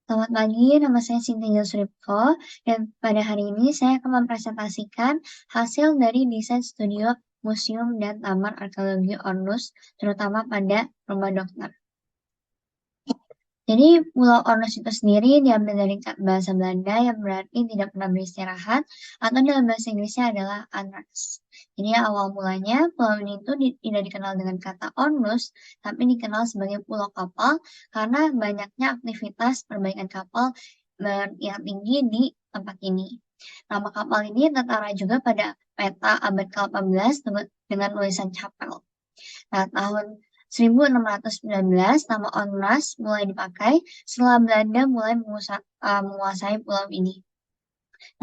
Selamat pagi, nama saya Cynthia Suripko, dan pada hari ini saya akan mempresentasikan hasil dari desain studio museum dan taman arkeologi Ornus, terutama pada rumah dokter. Jadi, Pulau Ornus itu sendiri diambil dari bahasa Belanda yang berarti tidak pernah beristirahat, atau dalam bahasa Inggrisnya adalah unrest. Jadi, awal mulanya pulau ini itu tidak dikenal dengan kata Ornus, tapi dikenal sebagai pulau kapal karena banyaknya aktivitas perbaikan kapal yang tinggi di tempat ini. Nama kapal ini tertara juga pada peta abad ke-18 dengan tulisan Chapel. Nah, tahun 1619 nama Onras mulai dipakai setelah Belanda mulai menguasai pulau ini.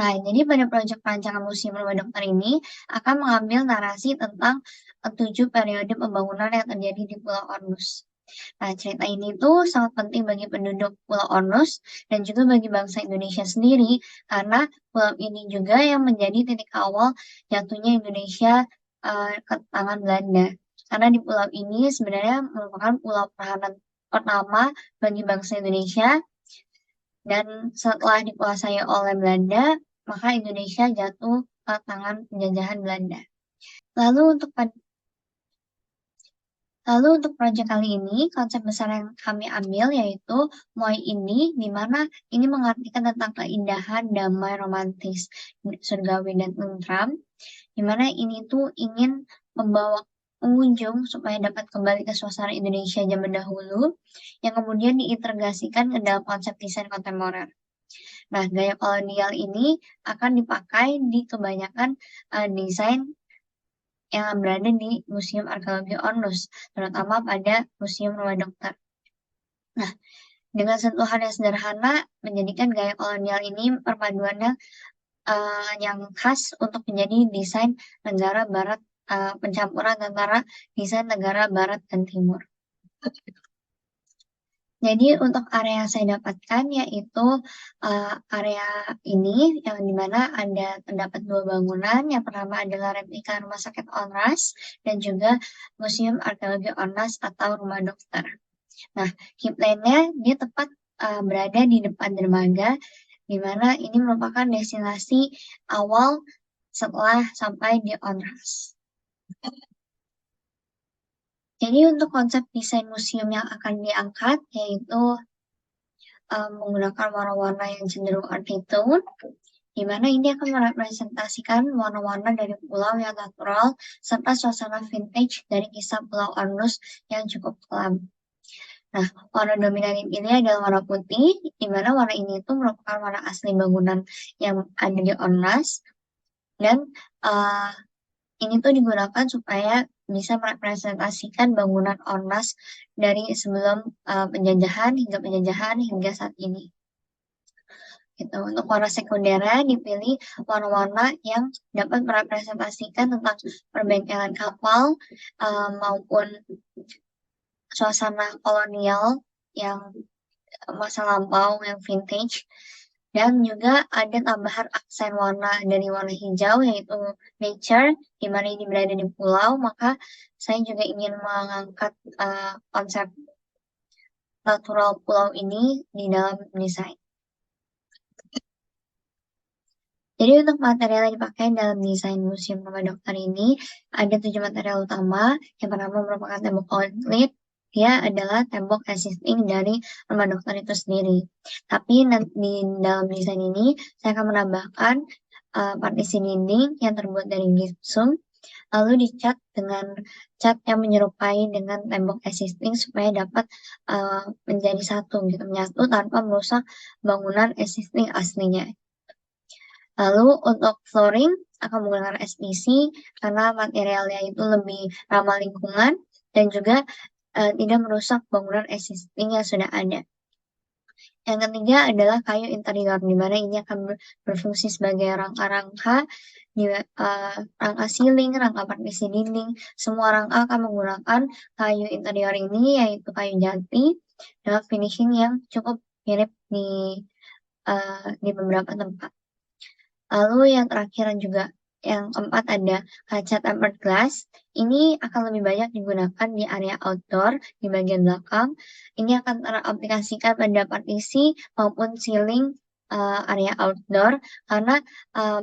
Nah, jadi pada proyek perancangan Museum Rumah Dokter ini akan mengambil narasi tentang 7 periode pembangunan yang terjadi di Pulau Ornus. Nah, cerita ini tuh sangat penting bagi penduduk Pulau Ornus dan juga bagi bangsa Indonesia sendiri karena pulau ini juga yang menjadi titik awal jatuhnya Indonesia ke tangan Belanda. Karena di pulau ini sebenarnya merupakan pulau pertahanan pertama bagi bangsa Indonesia dan setelah dikuasai oleh Belanda, maka Indonesia jatuh ke tangan penjajahan Belanda. Lalu untuk Lalu untuk proyek kali ini, konsep besar yang kami ambil yaitu Moi ini, di mana ini mengartikan tentang keindahan, damai, romantis, surgawi, dan tentram, di mana ini tuh ingin membawa pengunjung supaya dapat kembali ke suasana Indonesia zaman dahulu, yang kemudian diintegrasikan ke dalam konsep desain kontemporer. Nah, gaya kolonial ini akan dipakai di kebanyakan desain yang berada di Museum Arkeologi Ornus, terutama pada Museum Rumah Dokter. Nah, dengan sentuhan yang sederhana, menjadikan gaya kolonial ini perpaduannya yang khas untuk menjadi desain negara barat, pencampuran antara desain negara barat dan timur. Jadi untuk area yang saya dapatkan yaitu area ini yang dimana terdapat 2 bangunan. Yang pertama adalah replika Rumah Sakit Onras dan juga Museum Arkeologi Onras atau Rumah Dokter. Nah, keyplane-nya dia tepat berada di depan dermaga, di mana ini merupakan destinasi awal setelah sampai di Onras. Jadi untuk konsep desain museum yang akan diangkat yaitu menggunakan warna-warna yang cenderung art tone, di mana ini akan merepresentasikan warna-warna dari pulau yang natural serta suasana vintage dari kisah Pulau Ornus yang cukup kelam. Nah, warna dominan ini adalah warna putih, di mana warna ini itu merupakan warna asli bangunan yang ada di Ornus, dan ini tuh digunakan supaya bisa merepresentasikan bangunan Ornas dari sebelum penjajahan hingga saat ini. Gitu. Untuk warna sekundernya dipilih warna-warna yang dapat merepresentasikan tentang perbengkelan kapal maupun suasana kolonial yang masa lampau yang vintage. Dan juga ada tambahan aksen warna dari warna hijau yaitu nature, di mana ini berada di pulau, maka saya juga ingin mengangkat konsep natural pulau ini di dalam desain. Jadi untuk material yang dipakai dalam desain Museum Rumah Dokter ini ada 7 material utama. Yang pertama merupakan tembok outlet, dia adalah tembok existing dari rumah dokter itu sendiri. Tapi di dalam desain ini saya akan menambahkan partisi dinding yang terbuat dari gypsum, lalu dicat dengan cat yang menyerupai dengan tembok existing supaya dapat menjadi satu gitu, menyatu tanpa merusak bangunan existing aslinya. Lalu untuk flooring akan menggunakan SPC karena materialnya itu lebih ramah lingkungan dan juga tidak merusak bangunan existing yang sudah ada. Yang ketiga adalah kayu interior, di mana ini akan berfungsi sebagai rangka-rangka, rangka ceiling, rangka partisi dinding. Semua rangka akan menggunakan kayu interior ini, yaitu kayu jati, dengan finishing yang cukup mirip di beberapa tempat. Lalu yang terakhir juga Yang keempat ada kaca tempered glass. Ini akan lebih banyak digunakan di area outdoor di bagian belakang. Ini akan teraplikasikan pada partisi maupun ceiling area outdoor karena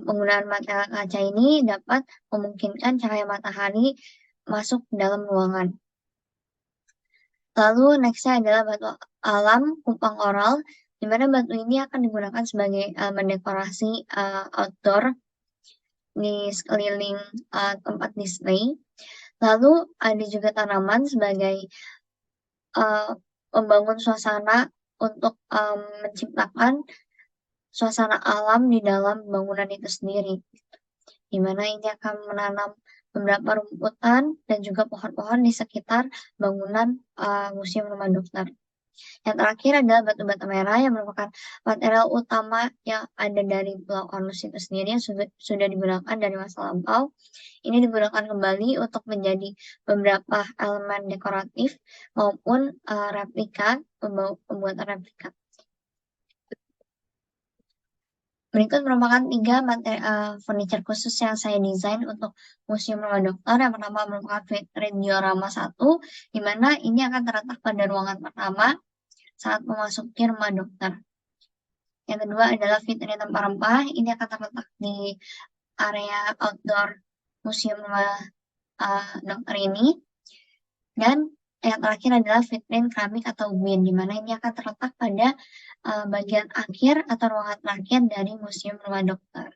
penggunaan material kaca ini dapat memungkinkan cahaya matahari masuk ke dalam ruangan. Lalu nextnya adalah batu alam kupang koral, di mana batu ini akan digunakan sebagai elemen dekorasi outdoor di sekeliling tempat display. Lalu ada juga tanaman sebagai membangun suasana untuk menciptakan suasana alam di dalam bangunan itu sendiri, di mana ini akan menanam beberapa rumputan dan juga pohon-pohon di sekitar bangunan Museum Rumah Dokter. Yang terakhir adalah batu bata merah yang merupakan material utama yang ada dari Pulau Onrus itu sendiri yang sudah digunakan dari masa lampau. Ini digunakan kembali untuk menjadi beberapa elemen dekoratif maupun replika, pembuatan replika. Berikut merupakan 3 furniture khusus yang saya desain untuk Museum Rumah Dokter. Yang pertama merupakan Vitrin Diorama 1, di mana ini akan terletak pada ruangan pertama saat memasuki rumah dokter. Yang kedua adalah vitrin rempah-rempah. Ini akan terletak di area outdoor Museum Rumah Dokter ini. Dan yang terakhir adalah vitrin keramik atau bin, di mana ini akan terletak pada bagian akhir atau ruangan terakhir dari Museum Rumah Dokter.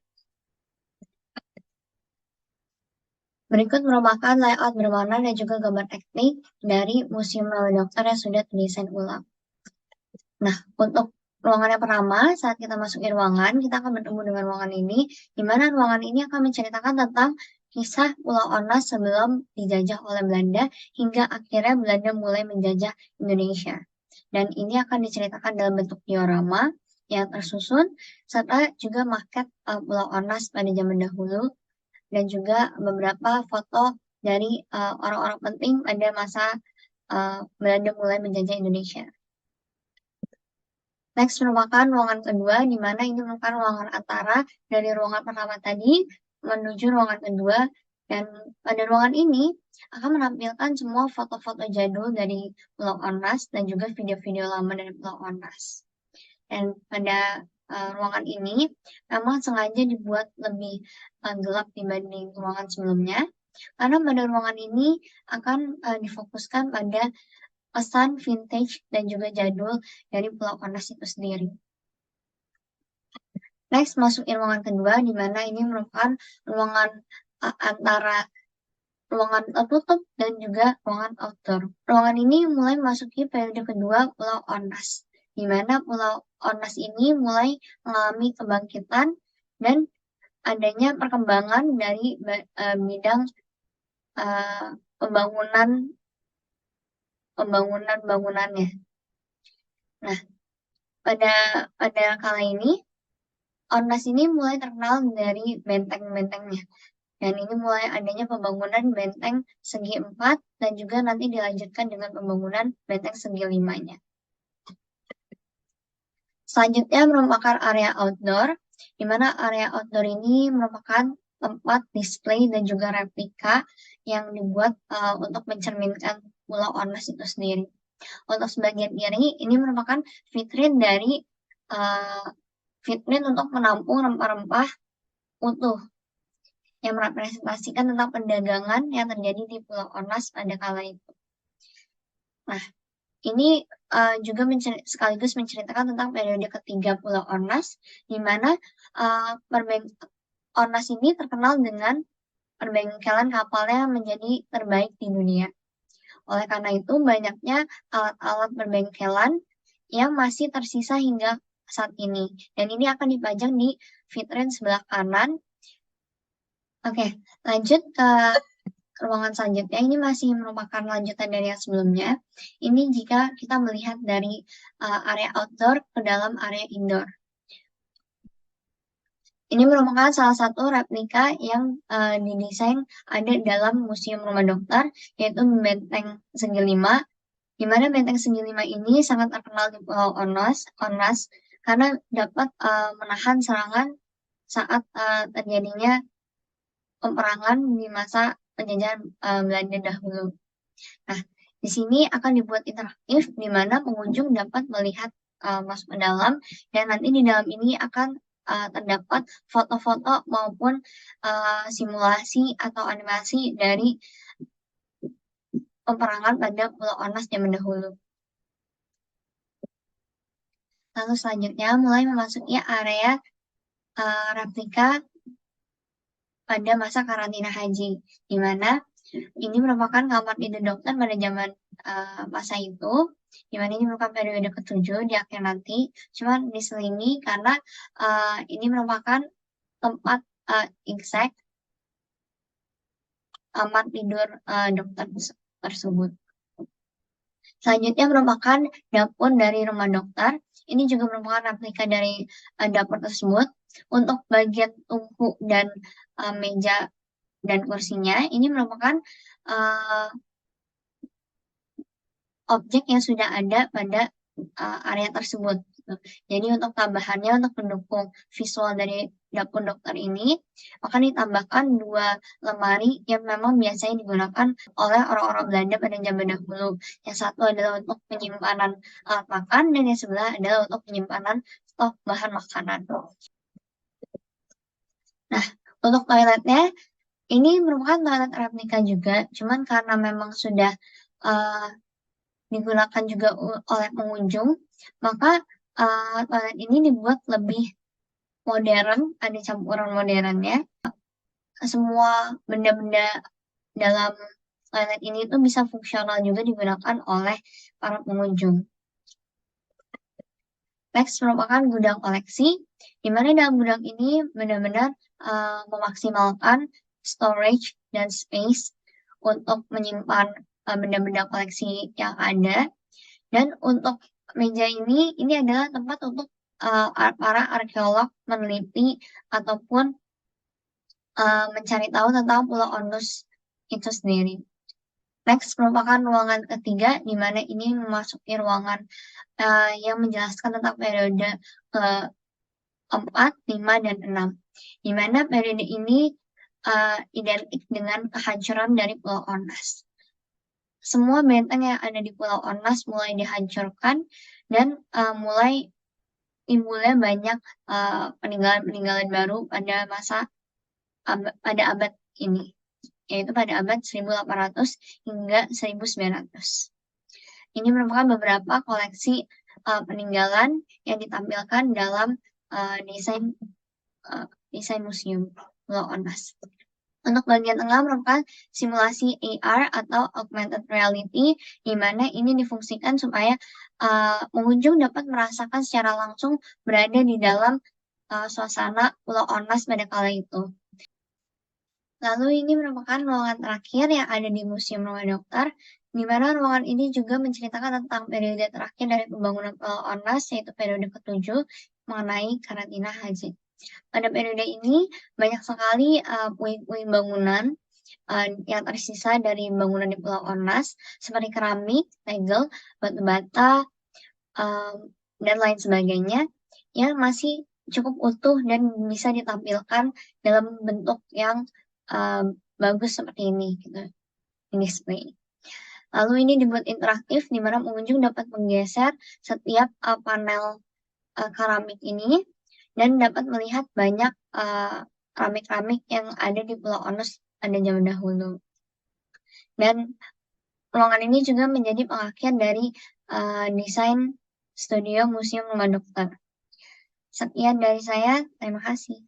Berikut merupakan layout berwarna dan juga gambar teknik dari Museum Rumah Dokter yang sudah terdesain ulang. Nah, untuk ruangan yang pertama, saat kita masuki ruangan, kita akan bertemu dengan ruangan ini, di mana ruangan ini akan menceritakan tentang kisah Pulau Onrus sebelum dijajah oleh Belanda, hingga akhirnya Belanda mulai menjajah Indonesia. Dan ini akan diceritakan dalam bentuk diorama yang tersusun, serta juga maket Pulau Onrus pada zaman dahulu, dan juga beberapa foto dari orang-orang penting pada masa Belanda mulai menjajah Indonesia. Next merupakan ruangan kedua, di mana ini merupakan ruangan antara dari ruangan pertama tadi menuju ruangan kedua. Dan pada ruangan ini akan menampilkan semua foto-foto jadul dari Pulau Onrus dan juga video-video lama dari Pulau Onrus. Dan pada ruangan ini memang sengaja dibuat lebih gelap dibanding ruangan sebelumnya, karena pada ruangan ini akan difokuskan pada pesan vintage dan juga jadul dari Pulau Onrus itu sendiri. Next, masuki ruangan kedua, di mana ini merupakan ruangan antara ruangan tertutup dan juga ruangan outdoor. Ruangan ini mulai memasuki periode kedua Pulau Onrus, di mana Pulau Onrus ini mulai mengalami kebangkitan dan adanya perkembangan dari bidang bangunannya. Nah, pada kala ini Onrus ini mulai terkenal dari benteng-bentengnya. Dan ini mulai adanya pembangunan benteng segi 4 dan juga nanti dilanjutkan dengan pembangunan benteng segi 5-nya. Selanjutnya merupakan area outdoor, di mana area outdoor ini merupakan tempat display dan juga replika yang dibuat untuk mencerminkan Pulau Onrus itu sendiri. Untuk sebagian kiri, ini merupakan vitrin dari vitrin untuk menampung rempah-rempah utuh yang merepresentasikan tentang perdagangan yang terjadi di Pulau Onrus pada kala itu. Nah, ini juga sekaligus menceritakan tentang periode ketiga Pulau Onrus, di mana Onrus ini terkenal dengan perbengkelan kapalnya menjadi terbaik di dunia. Oleh karena itu, banyaknya alat-alat perbengkelan yang masih tersisa hingga saat ini. Dan ini akan dipajang di vitrin sebelah kanan. Oke, lanjut ke ruangan selanjutnya. Ini masih merupakan lanjutan dari yang sebelumnya. Ini jika kita melihat dari area outdoor ke dalam area indoor. Ini merupakan salah satu replika yang didesain ada dalam Museum Rumah Dokter, yaitu Benteng Segi 5, di mana Benteng Segi 5 ini sangat terkenal di Pulau Onrus karena dapat menahan serangan saat terjadinya peperangan di masa penjajahan Belanda dahulu. Nah, di sini akan dibuat interaktif di mana pengunjung dapat melihat masuk ke dalam, dan nanti di dalam ini akan terdapat foto-foto maupun simulasi atau animasi dari peperangan pada Pulau Onas zaman dahulu. Lalu selanjutnya mulai memasuki area replika pada masa karantina haji, di mana ini merupakan kamar tidur dokter pada zaman masa itu, di mana ini merupakan periode ketujuh di akhir nanti. Cuman diselingi karena ini merupakan tempat exact kamar tidur dokter tersebut. Selanjutnya merupakan dapur dari rumah dokter. Ini juga merupakan replika dari dapur tersebut. Untuk bagian tungku dan meja dan kursinya, ini merupakan objek yang sudah ada pada area tersebut. Gitu. Jadi untuk tambahannya, untuk mendukung visual dari dapur dokter ini, akan ditambahkan 2 lemari yang memang biasanya digunakan oleh orang-orang Belanda pada zaman dahulu. Yang satu adalah untuk penyimpanan alat makan, dan yang sebelah adalah untuk penyimpanan stok bahan makanan. Nah, untuk toiletnya, ini merupakan toilet replika juga, cuman karena memang sudah digunakan juga oleh pengunjung, maka toilet ini dibuat lebih modern, ada campuran modernnya. Semua benda-benda dalam toilet ini tuh bisa fungsional juga digunakan oleh para pengunjung. Next merupakan gudang koleksi, di mana dalam gudang ini benar-benar memaksimalkan storage dan space untuk menyimpan benda-benda koleksi yang ada. Dan untuk meja ini adalah tempat untuk para arkeolog meneliti ataupun mencari tahu tentang Pulau Onrus itu sendiri. Next merupakan ruangan ketiga, di mana ini memasuki ruangan yang menjelaskan tentang periode ke-4, 5, dan 6. Di mana periode ini identik dengan kehancuran dari Pulau Onas. Semua benteng yang ada di Pulau Onas mulai dihancurkan, dan mulai timbulnya banyak peninggalan-peninggalan baru pada pada abad ini, yaitu pada abad 1800 hingga 1900. Ini merupakan beberapa koleksi peninggalan yang ditampilkan dalam desain museum Pulau Onas. Untuk bagian tengah merupakan simulasi AR atau augmented reality, di mana ini difungsikan supaya pengunjung dapat merasakan secara langsung berada di dalam suasana Pulau Onas pada kala itu. Lalu ini merupakan ruangan terakhir yang ada di Museum Rumah Dokter, di mana ruangan ini juga menceritakan tentang periode terakhir dari pembangunan Pulau Onas, yaitu periode ke-7 mengenai karantina haji. Pada periode ini banyak sekali puing-puing bangunan yang tersisa dari bangunan di Pulau Onas, seperti keramik, tegel, batu bata, dan lain sebagainya, yang masih cukup utuh dan bisa ditampilkan dalam bentuk yang bagus seperti ini, gitu, in display. Lalu ini dibuat interaktif, di mana pengunjung dapat menggeser setiap panel keramik ini, dan dapat melihat banyak keramik-keramik yang ada di Pulau Onas pada zaman dahulu. Dan ruangan ini juga menjadi pengakhir dari desain studio Museum Rumah Dokter. Sekian dari saya, terima kasih.